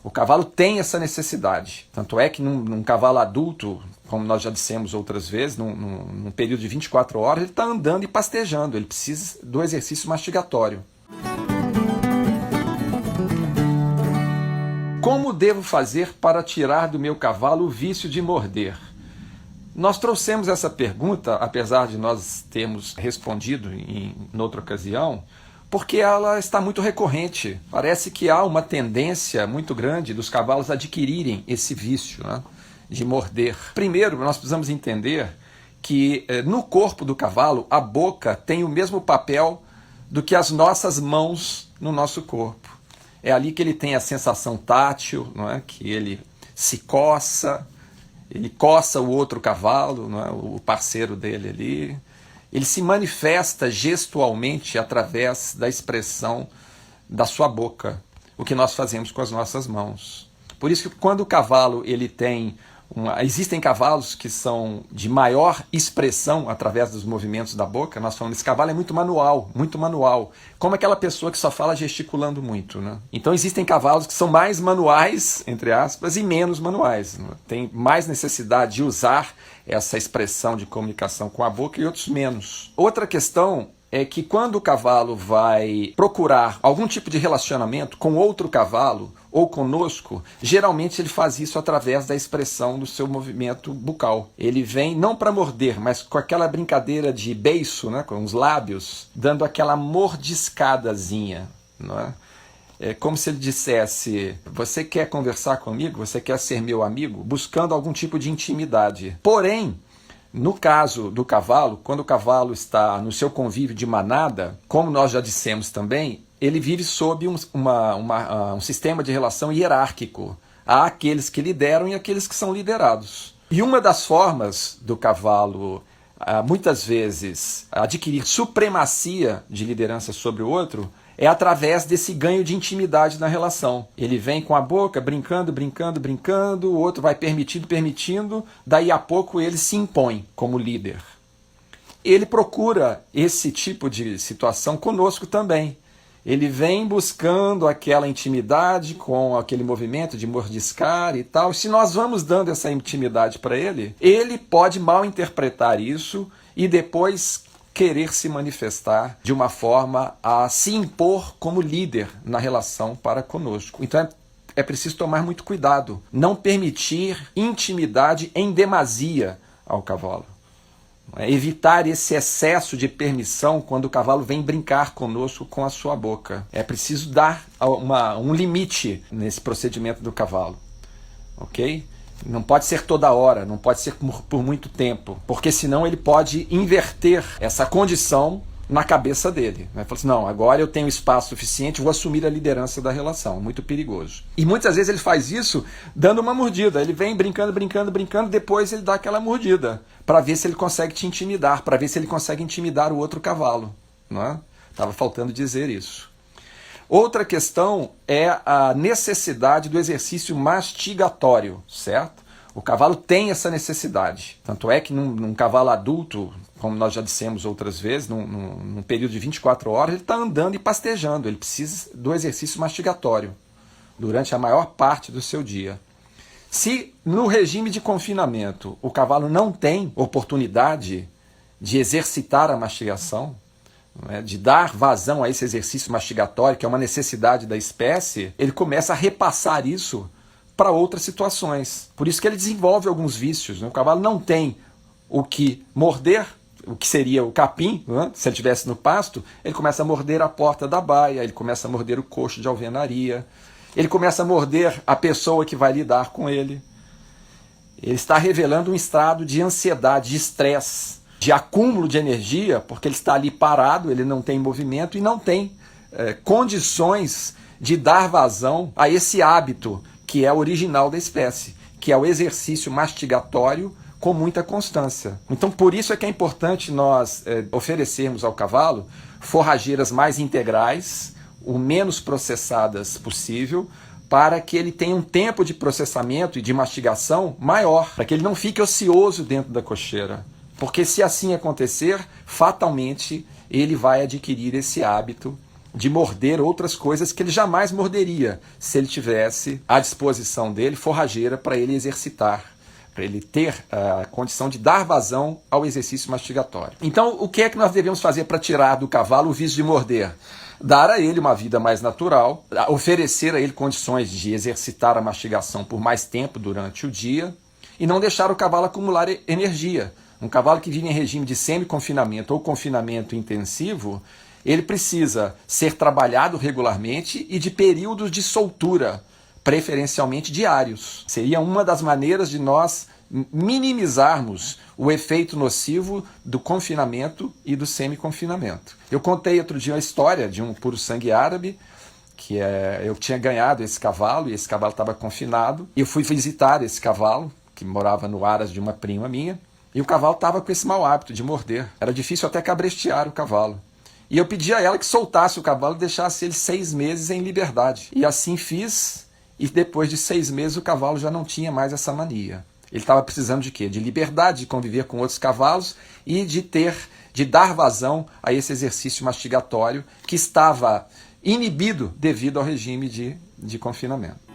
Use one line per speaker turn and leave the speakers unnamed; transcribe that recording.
O cavalo tem essa necessidade. Tanto é que num cavalo adulto, como nós já dissemos outras vezes, num período de 24 horas, ele está andando e pastejando. Ele precisa do exercício mastigatório. Como devo fazer para tirar do meu cavalo o vício de morder? Nós trouxemos essa pergunta, apesar de nós termos respondido em outra ocasião, porque ela está muito recorrente. Parece que há uma tendência muito grande dos cavalos adquirirem esse vício, né, de morder. Primeiro, nós precisamos entender que no corpo do cavalo, a boca tem o mesmo papel do que as nossas mãos no nosso corpo. É ali que ele tem a sensação tátil, não é? Que ele se coça, ele coça o outro cavalo, não é? O parceiro dele ali. Ele se manifesta gestualmente através da expressão da sua boca, o que nós fazemos com as nossas mãos. Por isso que quando o cavalo ele tem existem cavalos que são de maior expressão através dos movimentos da boca. Nós falamos, esse cavalo é muito manual, como aquela pessoa que só fala gesticulando muito, né? Então existem cavalos que são mais manuais, entre aspas, e menos manuais, né? Tem mais necessidade de usar essa expressão de comunicação com a boca e outros menos. Outra questão é que quando o cavalo vai procurar algum tipo de relacionamento com outro cavalo ou conosco, geralmente ele faz isso através da expressão do seu movimento bucal. Ele vem não para morder, mas com aquela brincadeira de beiço, né, com os lábios, dando aquela mordiscadazinha, não é? É como se ele dissesse, você quer conversar comigo? Você quer ser meu amigo? Buscando algum tipo de intimidade. Porém, no caso do cavalo, quando o cavalo está no seu convívio de manada, como nós já dissemos também, ele vive sob um sistema de relação hierárquico. Há aqueles que lideram e aqueles que são liderados. E uma das formas do cavalo, muitas vezes, adquirir supremacia de liderança sobre o outro, é através desse ganho de intimidade na relação. Ele vem com a boca brincando, o outro vai permitindo, daí a pouco ele se impõe como líder. Ele procura esse tipo de situação conosco também. Ele vem buscando aquela intimidade com aquele movimento de mordiscar e tal. Se nós vamos dando essa intimidade para ele, ele pode mal interpretar isso e depois querer se manifestar de uma forma a se impor como líder na relação para conosco. Então é preciso tomar muito cuidado, não permitir intimidade em demasia ao cavalo. Evitar esse excesso de permissão quando o cavalo vem brincar conosco com a sua boca. É preciso dar um limite nesse procedimento do cavalo, ok? Não pode ser toda hora, não pode ser por muito tempo, porque senão ele pode inverter essa condição na cabeça dele. Né? Fala assim, não, agora eu tenho espaço suficiente, vou assumir a liderança da relação. Muito perigoso. E muitas vezes ele faz isso dando uma mordida. Ele vem brincando, depois ele dá aquela mordida, para ver se ele consegue te intimidar, para ver se ele consegue intimidar o outro cavalo. Não é? Estava faltando dizer isso. Outra questão é a necessidade do exercício mastigatório, certo? O cavalo tem essa necessidade. Tanto é que num cavalo adulto, como nós já dissemos outras vezes, num período de 24 horas, ele está andando e pastejando. Ele precisa do exercício mastigatório durante a maior parte do seu dia. Se no regime de confinamento o cavalo não tem oportunidade de exercitar a mastigação, de dar vazão a esse exercício mastigatório, que é uma necessidade da espécie, ele começa a repassar isso para outras situações. Por isso que ele desenvolve alguns vícios. O cavalo não tem o que morder, o que seria o capim, se ele estivesse no pasto, ele começa a morder a porta da baia, ele começa a morder o coxo de alvenaria, ele começa a morder a pessoa que vai lidar com ele. Ele está revelando um estado de ansiedade, de estresse, de acúmulo de energia, porque ele está ali parado, ele não tem movimento e não tem condições de dar vazão a esse hábito que é original da espécie, que é o exercício mastigatório com muita constância. Então, por isso é que é importante nós oferecermos ao cavalo forrageiras mais integrais, o menos processadas possível, para que ele tenha um tempo de processamento e de mastigação maior, para que ele não fique ocioso dentro da cocheira. Porque se assim acontecer, fatalmente ele vai adquirir esse hábito de morder outras coisas que ele jamais morderia se ele tivesse à disposição dele forrageira para ele exercitar, para ele ter a condição de dar vazão ao exercício mastigatório. Então, o que é que nós devemos fazer para tirar do cavalo o vício de morder? Dar a ele uma vida mais natural, oferecer a ele condições de exercitar a mastigação por mais tempo durante o dia e não deixar o cavalo acumular energia. Um cavalo que vive em regime de semi-confinamento ou confinamento intensivo, ele precisa ser trabalhado regularmente e de períodos de soltura, preferencialmente diários. Seria uma das maneiras de nós minimizarmos o efeito nocivo do confinamento e do semi-confinamento. Eu contei outro dia a história de um puro sangue árabe, que eu tinha ganhado esse cavalo e esse cavalo estava confinado. Eu fui visitar esse cavalo, que morava no aras de uma prima minha, e o cavalo estava com esse mau hábito de morder. Era difícil até cabrestear o cavalo. E eu pedi a ela que soltasse o cavalo e deixasse ele 6 meses em liberdade. E assim fiz, e depois de 6 meses o cavalo já não tinha mais essa mania. Ele estava precisando de quê? De liberdade, de conviver com outros cavalos e de dar vazão a esse exercício mastigatório que estava inibido devido ao regime de confinamento.